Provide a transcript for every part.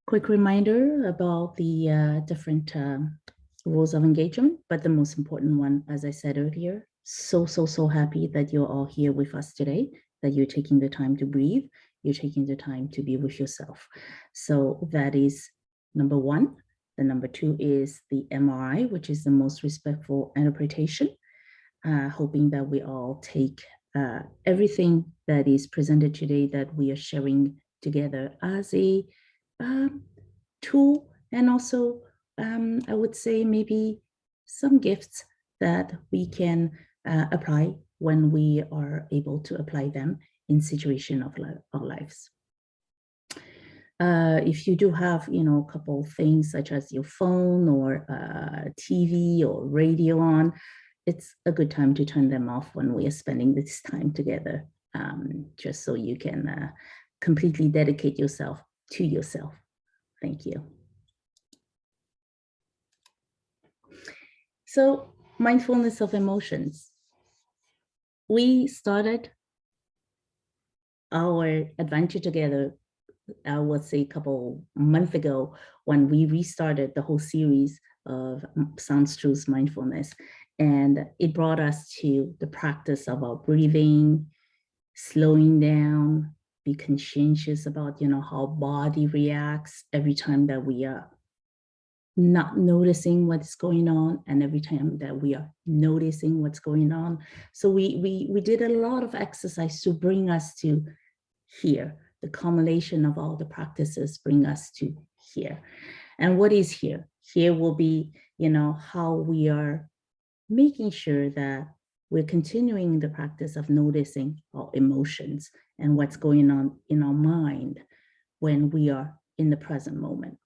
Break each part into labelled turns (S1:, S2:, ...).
S1: quick reminder about the different rules of engagement, but the most important one, as I said earlier, so happy that you're all here with us today, that you're taking the time to breathe, you're taking the time to be with yourself. So that is number one. The number two is the MRI, which is the most respectful interpretation, hoping that we all take everything that is presented today that we are sharing together as a tool, and also I would say maybe some gifts that we can apply when we are able to apply them in situation of our lives. If you do have, a couple of things such as your phone or TV or radio on, it's a good time to turn them off when we are spending this time together, just so you can completely dedicate yourself to yourself. Thank you. So, mindfulness of emotions. We started our adventure together, I would say a couple months ago, when we restarted the whole series of Sounds Truths Mindfulness. And it brought us to the practice of our breathing, slowing down, be conscientious about, how body reacts every time that we are not noticing what's going on, and every time that we are noticing what's going on. So we did a lot of exercise to bring us to here. The culmination of all the practices bring us to here. And what is here? Here will be, how we are making sure that we're continuing the practice of noticing our emotions and what's going on in our mind when we are in the present moment.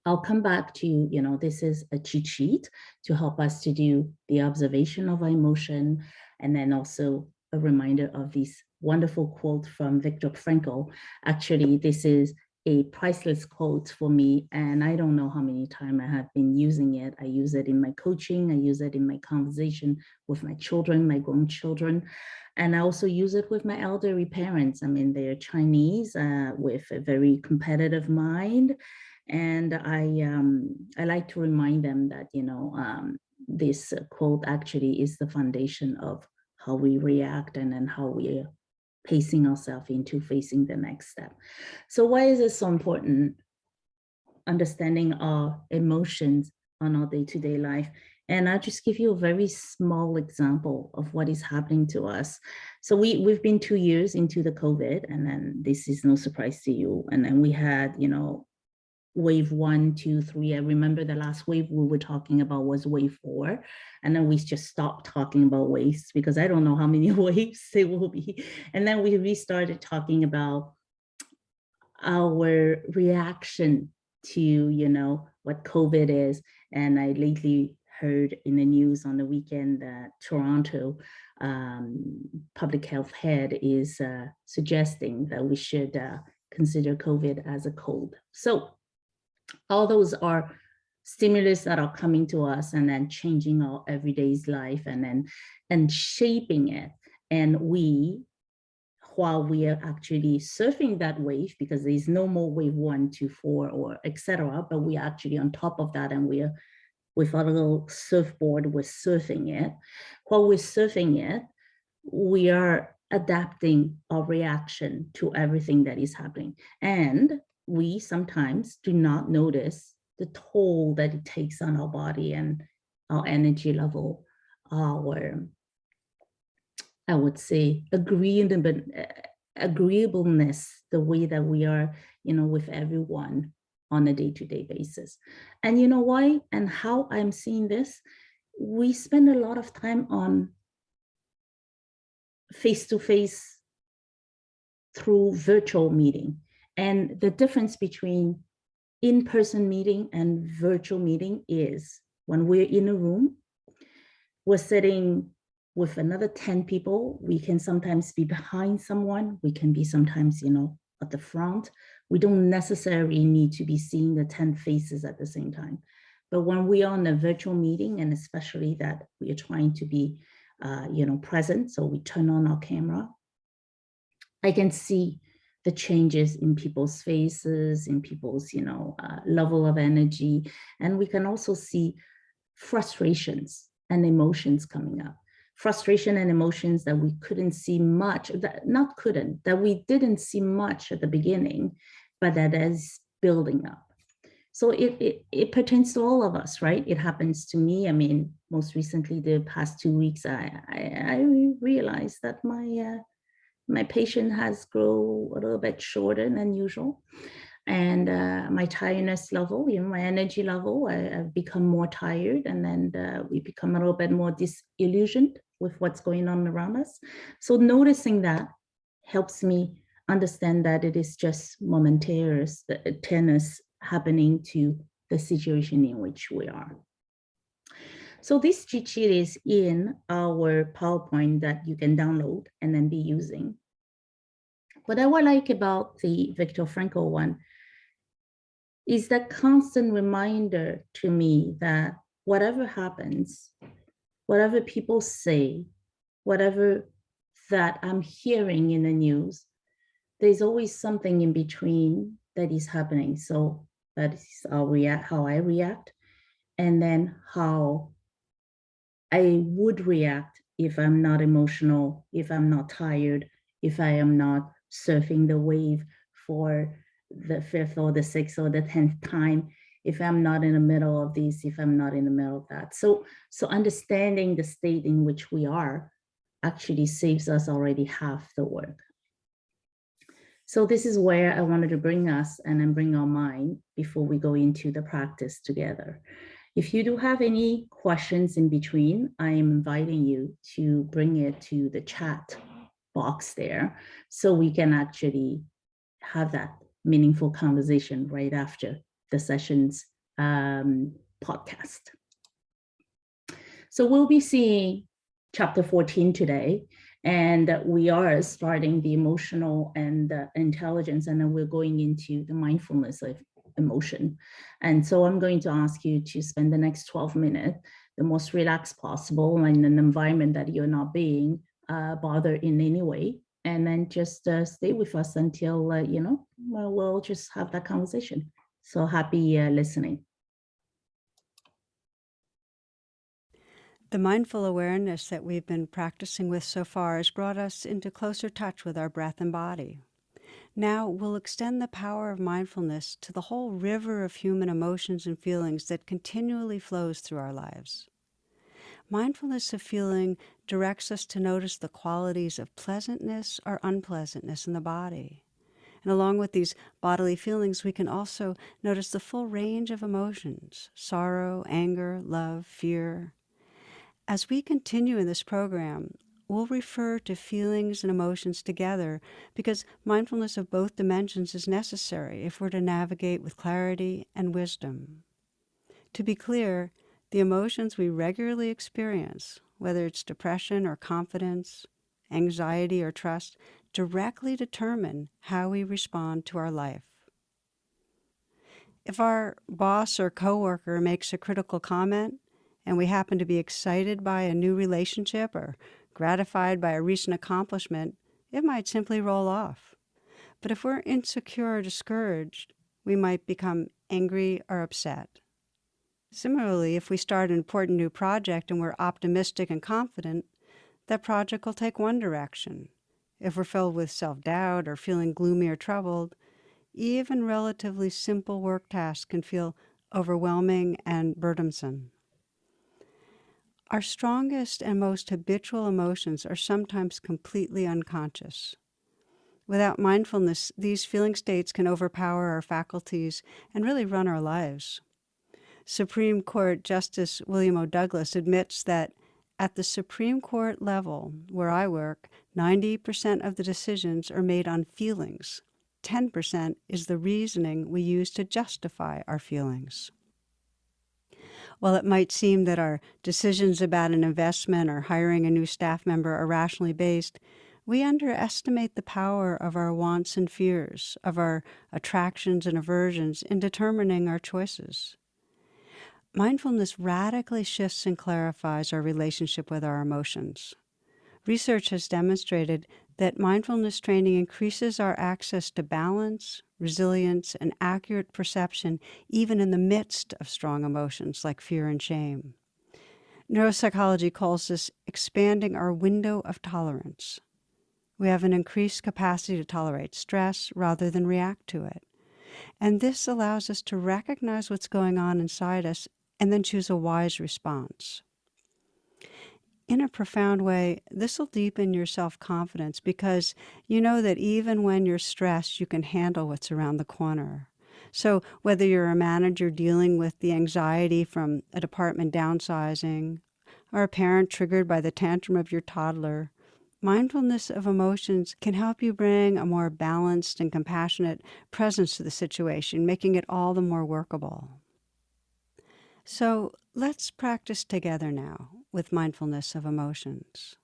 S1: I'll come back to, this is a cheat sheet to help us to do the observation of our emotion, and then also a reminder of this wonderful quote from Viktor Frankl. Actually, this is a priceless quote for me, and I don't know how many times I have been using it. I use it in my coaching, I use it in my conversation with my children, my grown children, and I also use it with my elderly parents. I mean, they're Chinese with a very competitive mind, and I like to remind them that, this quote actually is the foundation of how we react and then how we are pacing ourselves into facing the next step. So why is it so important, understanding our emotions on our day-to-day life? And I'll just give you a very small example of what is happening to us. So we've been 2 years into the COVID, and then this is no surprise to you. And then we had, wave 1, 2, 3. I remember the last wave we were talking about was wave 4. And then we just stopped talking about waves because I don't know how many waves it will be. And then we restarted talking about our reaction to, what COVID is. And I lately heard in the news on the weekend that Toronto public health head is suggesting that we should consider COVID as a cold. So all those are stimulus that are coming to us and then changing our everyday's life and shaping it. And while we are actually surfing that wave, because there's no more wave 1, 2, 4, or etc., but we are actually on top of that, and we are with our little surfboard, we're surfing it. While we're surfing it, we are adapting our reaction to everything that is happening. And we sometimes do not notice the toll that it takes on our body and our energy level, our, I would say, agreeableness, the way that we are, with everyone on a day-to-day basis. And you know why and how I'm seeing this? We spend a lot of time on face-to-face through virtual meeting. And the difference between in-person meeting and virtual meeting is when we're in a room, we're sitting with another 10 people. We can sometimes be behind someone. We can be sometimes, at the front. We don't necessarily need to be seeing the 10 faces at the same time. But when we are on a virtual meeting, and especially that we are trying to be, present, so we turn on our camera, I can see the changes in people's faces, in people's, level of energy. And we can also see frustrations and emotions coming up. Frustration and emotions that we couldn't see much, that we didn't see much at the beginning, but that is building up. So it pertains to all of us, right? It happens to me. I mean, most recently, the past 2 weeks, I realized that my patient has grown a little bit shorter than usual. And my tiredness level, my energy level, I've become more tired, and then we become a little bit more disillusioned with what's going on around us. So noticing that helps me understand that it is just momentary, the tennis happening to the situation in which we are. So this cheat sheet is in our PowerPoint that you can download and then be using. What I would like about the Viktor Frankl one is that constant reminder to me that whatever happens, whatever people say, whatever that I'm hearing in the news, there's always something in between that is happening. So that is how I react, and then how I would react if I'm not emotional, if I'm not tired, if I am not surfing the wave for the 5th or the 6th or the 10th time, if I'm not in the middle of this, if I'm not in the middle of that. So understanding the state in which we are actually saves us already half the work. So this is where I wanted to bring us and then bring our mind before we go into the practice together. If you do have any questions in between, I am inviting you to bring it to the chat box there so we can actually have that meaningful conversation right after the session's podcast. So we'll be seeing chapter 14 today, and we are starting the emotional and intelligence, and then we're going into the mindfulness of emotion. And so I'm going to ask you to spend the next 12 minutes the most relaxed possible in an environment that you're not being bothered in any way, and then just stay with us until we'll just have that conversation. So happy listening.
S2: The mindful awareness that we've been practicing with so far has brought us into closer touch with our breath and body. Now we'll extend the power of mindfulness to the whole river of human emotions and feelings that continually flows through our lives. Mindfulness of feeling directs us to notice the qualities of pleasantness or unpleasantness in the body. And along with these bodily feelings, we can also notice the full range of emotions: sorrow, anger, love, fear. As we continue in this program, we'll refer to feelings and emotions together because mindfulness of both dimensions is necessary if we're to navigate with clarity and wisdom. To be clear, the emotions we regularly experience, whether it's depression or confidence, anxiety or trust, directly determine how we respond to our life. If our boss or coworker makes a critical comment, and we happen to be excited by a new relationship or gratified by a recent accomplishment, it might simply roll off. But if we're insecure or discouraged, we might become angry or upset. Similarly, if we start an important new project and we're optimistic and confident, that project will take one direction. If we're filled with self-doubt or feeling gloomy or troubled, even relatively simple work tasks can feel overwhelming and burdensome. Our strongest and most habitual emotions are sometimes completely unconscious. Without mindfulness, these feeling states can overpower our faculties and really run our lives. Supreme Court Justice William O. Douglas admits that at the Supreme Court level, where I work, 90% of the decisions are made on feelings. 10% is the reasoning we use to justify our feelings. While it might seem that our decisions about an investment or hiring a new staff member are rationally based, we underestimate the power of our wants and fears, of our attractions and aversions in determining our choices. Mindfulness radically shifts and clarifies our relationship with our emotions. Research has demonstrated that mindfulness training increases our access to balance, resilience, and accurate perception, even in the midst of strong emotions like fear and shame. Neuropsychology calls this expanding our window of tolerance. We have an increased capacity to tolerate stress rather than react to it. And this allows us to recognize what's going on inside us and then choose a wise response. In a profound way, this will deepen your self-confidence because you know that even when you're stressed, you can handle what's around the corner. So whether you're a manager dealing with the anxiety from a department downsizing, or a parent triggered by the tantrum of your toddler, mindfulness of emotions can help you bring a more balanced and compassionate presence to the situation, making it all the more workable. So let's practice together now with mindfulness of emotions.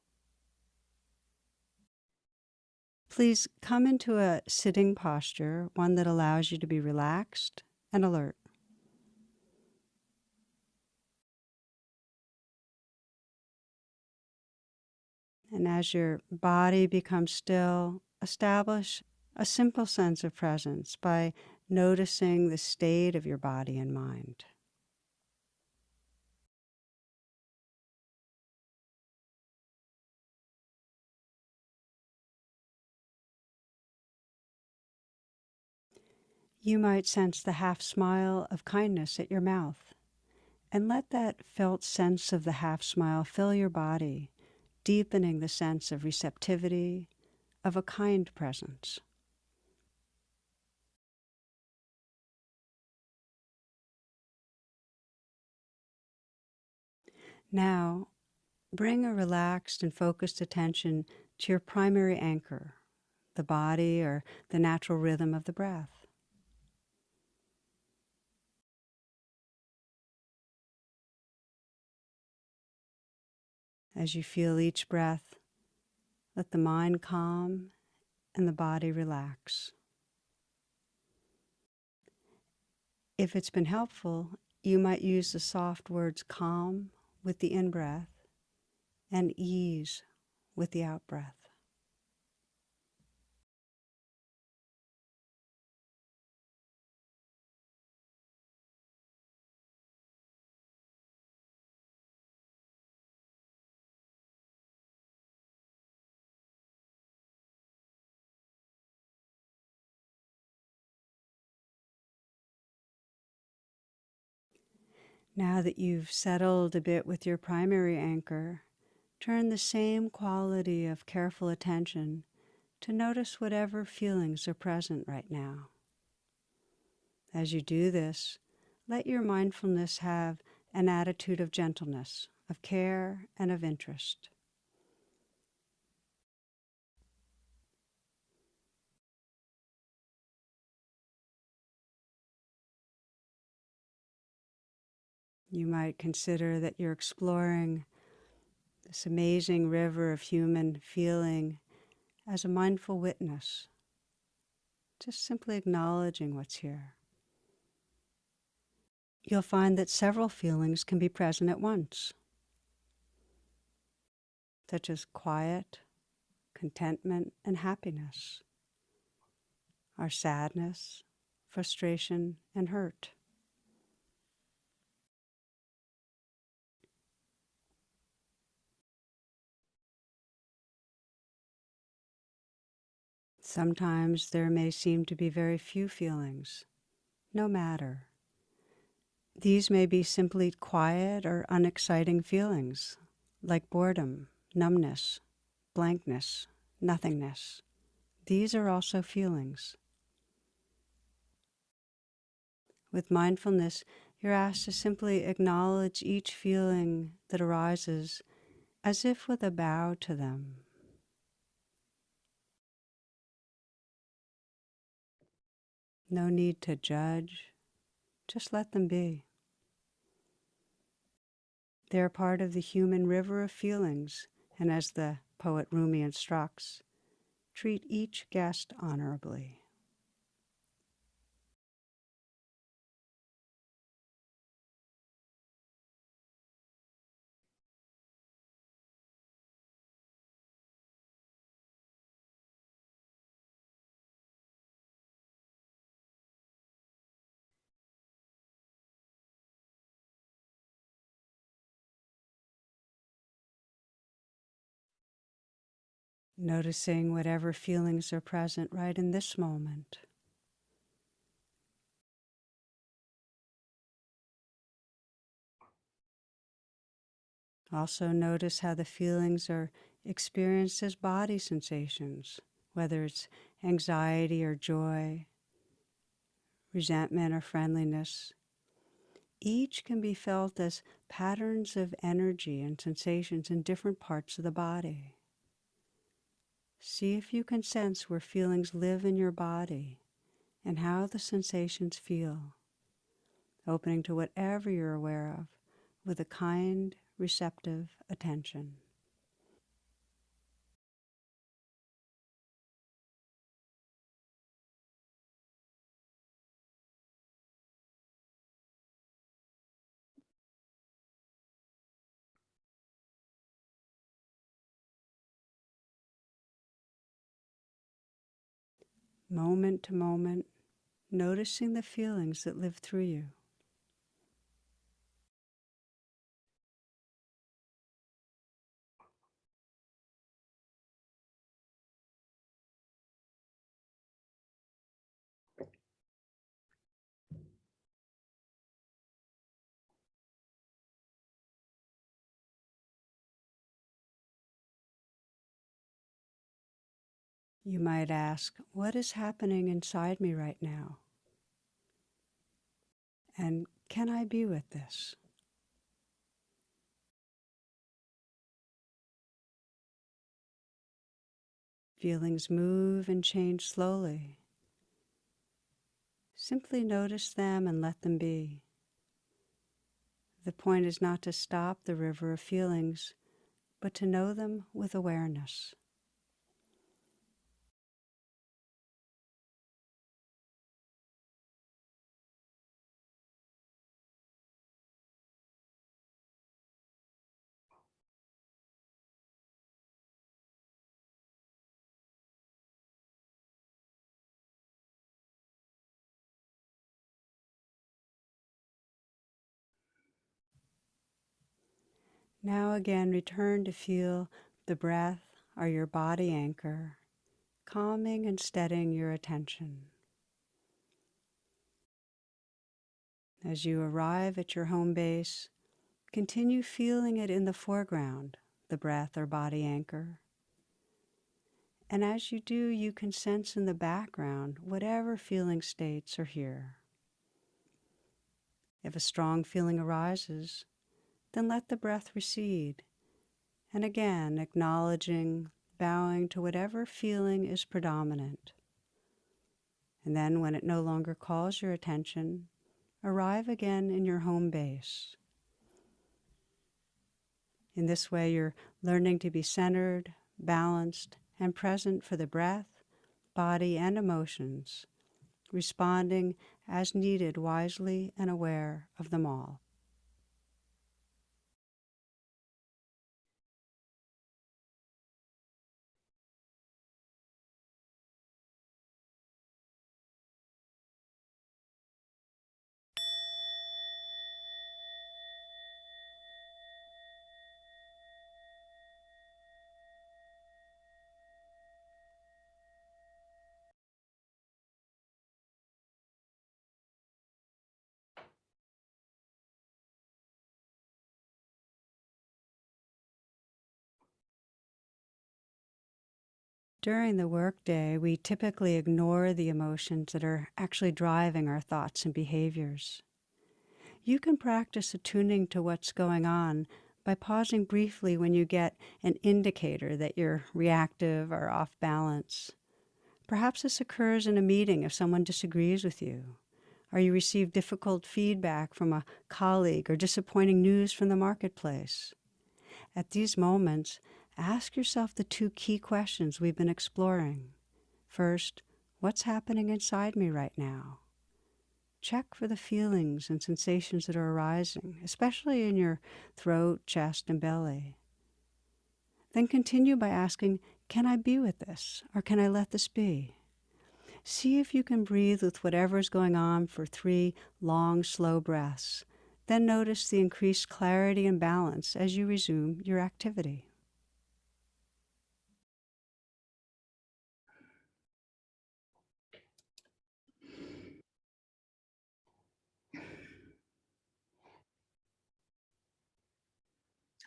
S2: Please come into a sitting posture, one that allows you to be relaxed and alert. And as your body becomes still, establish a simple sense of presence by noticing the state of your body and mind. You might sense the half smile of kindness at your mouth, and let that felt sense of the half smile fill your body, deepening the sense of receptivity, of a kind presence. Now, bring a relaxed and focused attention to your primary anchor, the body or the natural rhythm of the breath. As you feel each breath, let the mind calm and the body relax. If it's been helpful, you might use the soft words calm with the in-breath and ease with the out-breath. Now that you've settled a bit with your primary anchor, turn the same quality of careful attention to notice whatever feelings are present right now. As you do this, let your mindfulness have an attitude of gentleness, of care, and of interest. You might consider that you're exploring this amazing river of human feeling as a mindful witness, just simply acknowledging what's here. You'll find that several feelings can be present at once, such as quiet, contentment, and happiness, our sadness, frustration, and hurt. Sometimes there may seem to be very few feelings. No matter. These may be simply quiet or unexciting feelings, like boredom, numbness, blankness, nothingness. These are also feelings. With mindfulness, you're asked to simply acknowledge each feeling that arises as if with a bow to them. No need to judge, just let them be. They're part of the human river of feelings, and as the poet Rumi instructs, treat each guest honorably. noticing whatever feelings are present right in this moment. Also notice how the feelings are experienced as body sensations, whether it's anxiety or joy, resentment or friendliness. Each can be felt as patterns of energy and sensations in different parts of the body. See if you can sense where feelings live in your body and how the sensations feel, opening to whatever you're aware of with a kind, receptive attention. Moment to moment, noticing the feelings that live through you. You might ask, what is happening inside me right now? And can I be with this? Feelings move and change slowly. Simply notice them and let them be. The point is not to stop the river of feelings, but to know them with awareness. Now again, return to feel the breath or your body anchor, calming and steadying your attention. As you arrive at your home base, continue feeling it in the foreground, the breath or body anchor. And as you do, you can sense in the background whatever feeling states are here. If a strong feeling arises, then let the breath recede. And again, acknowledging, bowing to whatever feeling is predominant. And then when it no longer calls your attention, arrive again in your home base. In this way, you're learning to be centered, balanced, and present for the breath, body, and emotions, responding as needed, wisely and aware of them all. During the workday, we typically ignore the emotions that are actually driving our thoughts and behaviors. You can practice attuning to what's going on by pausing briefly when you get an indicator that you're reactive or off balance. Perhaps this occurs in a meeting if someone disagrees with you, or you receive difficult feedback from a colleague or disappointing news from the marketplace. At these moments, ask yourself the two key questions we've been exploring. First, what's happening inside me right now? Check for the feelings and sensations that are arising, especially in your throat, chest, and belly. Then continue by asking, can I be with this, or can I let this be? See if you can breathe with whatever is going on for 3 long, slow breaths. Then notice the increased clarity and balance as you resume your activity.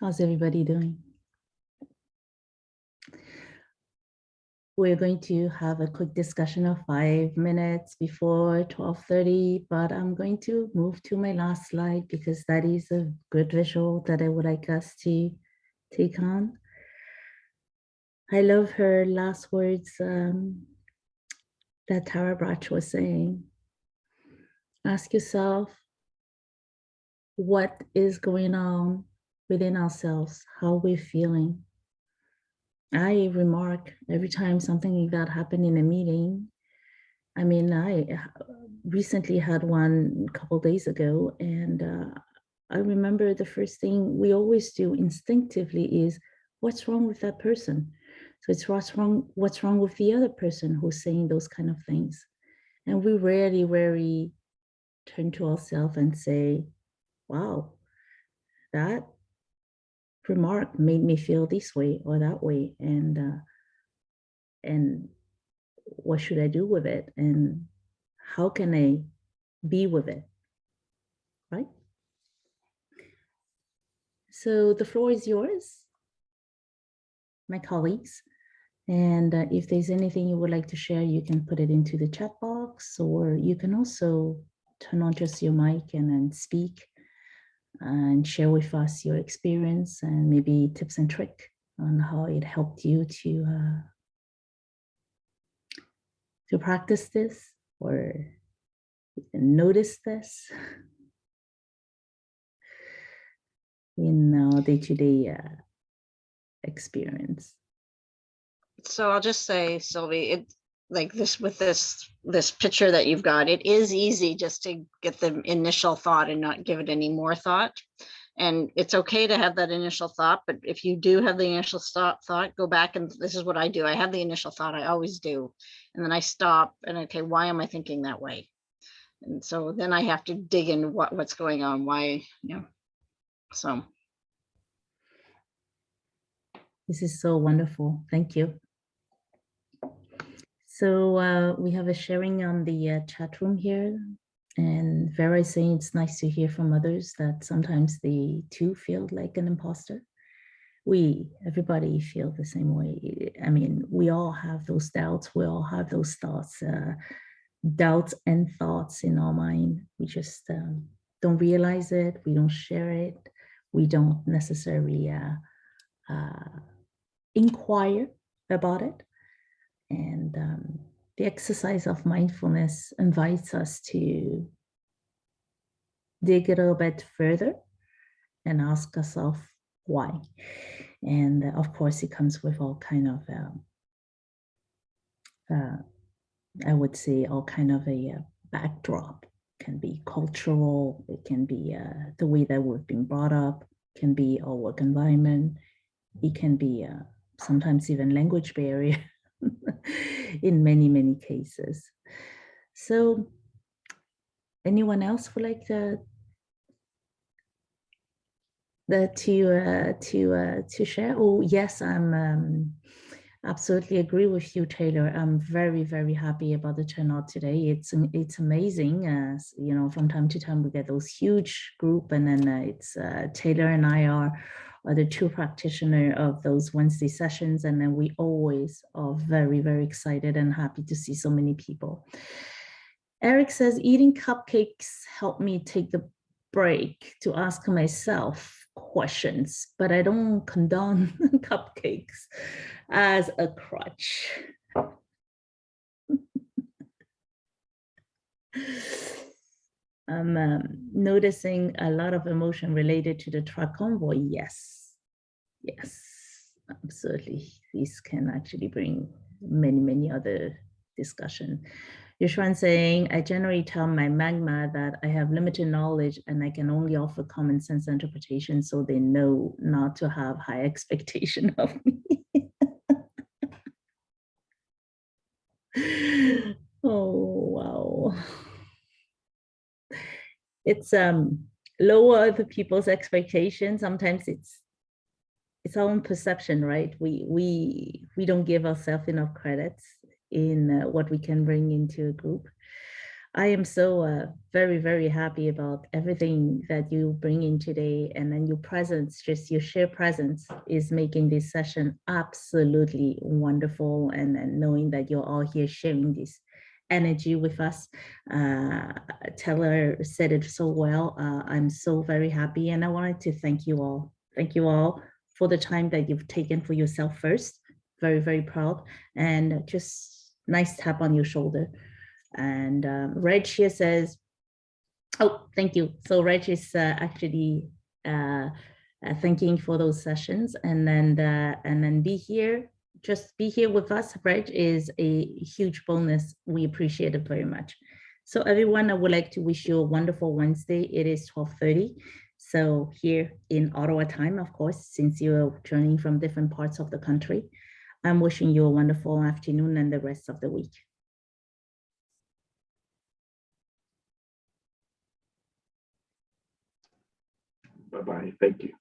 S1: How's everybody doing? We're going to have a quick discussion of 5 minutes before 12:30, but I'm going to move to my last slide because that is a good visual that I would like us to take on. I love her last words that Tara Brach was saying. Ask yourself what is going on within ourselves, how we're feeling. I remark every time something like that happened in a meeting. I mean, I recently had one a couple days ago, and I remember the first thing we always do instinctively is, what's wrong with that person? So it's what's wrong with the other person who's saying those kind of things. And we rarely turn to ourselves and say, wow, that remark made me feel this way or that way. And what should I do with it? And how can I be with it? Right? So the floor is yours, my colleagues. And if there's anything you would like to share, you can put it into the chat box, or you can also turn on just your mic and then speak and share with us your experience and maybe tips and tricks on how it helped you to practice this or notice this in day-to-day experience.
S3: So I'll just say, Sylvie, it like this with this picture that you've got, it is easy just to get the initial thought and not give it any more thought. And it's okay to have that initial thought, but if you do have the initial thought, go back, and this is what I do. I have the initial thought, I always do. And then I stop and okay, why am I thinking that way? And so then I have to dig in what's going on, why, so.
S1: This is so wonderful. Thank you. So we have a sharing on the chat room here. And Vera is saying it's nice to hear from others that sometimes they too feel like an imposter. Everybody feel the same way. I mean, we all have those doubts. We all have those thoughts, doubts and thoughts in our mind. We just don't realize it. We don't share it. We don't necessarily inquire about it. And the exercise of mindfulness invites us to dig a little bit further and ask ourselves why. And of course, it comes with all kind of, I would say, all kind of a backdrop. It can be cultural, it can be the way that we've been brought up, it can be our work environment, it can be sometimes even language barrier in many cases. So anyone else would like to share? Oh yes, I'm absolutely agree with you, Taylor. I'm very happy about the turnout today. It's amazing. From time to time we get those huge group, and then it's Taylor and I are the two practitioners of those Wednesday sessions, and then we always are very excited and happy to see so many people. Eric says, eating cupcakes helped me take the break to ask myself questions, but I don't condone cupcakes as a crutch. I'm noticing a lot of emotion related to the truck convoy. Yes, absolutely. These can actually bring many other discussion. Yushwan saying, I generally tell my magma that I have limited knowledge and I can only offer common sense interpretation, so they know not to have high expectation of me. Oh, wow. It's lower other people's expectations. Sometimes it's our own perception, right? We don't give ourselves enough credits in what we can bring into a group. I am so very, very happy about everything that you bring in today. And then your presence, just your sheer presence is making this session absolutely wonderful. And knowing that you're all here sharing this energy with us. Taylor said it so well. I'm so very happy. And I wanted to thank you all. Thank you all for the time that you've taken for yourself first. Very, very proud. And just nice tap on your shoulder. And Reg here says, oh, thank you. So Reg is actually thanking for those sessions, and then be here, just be here with us. Reg is a huge bonus. We appreciate it very much. So everyone, I would like to wish you a wonderful Wednesday. It is 12:30. So here in Ottawa time, of course, since you're joining from different parts of the country, I'm wishing you a wonderful afternoon and the rest of the week.
S4: Bye-bye. Thank you.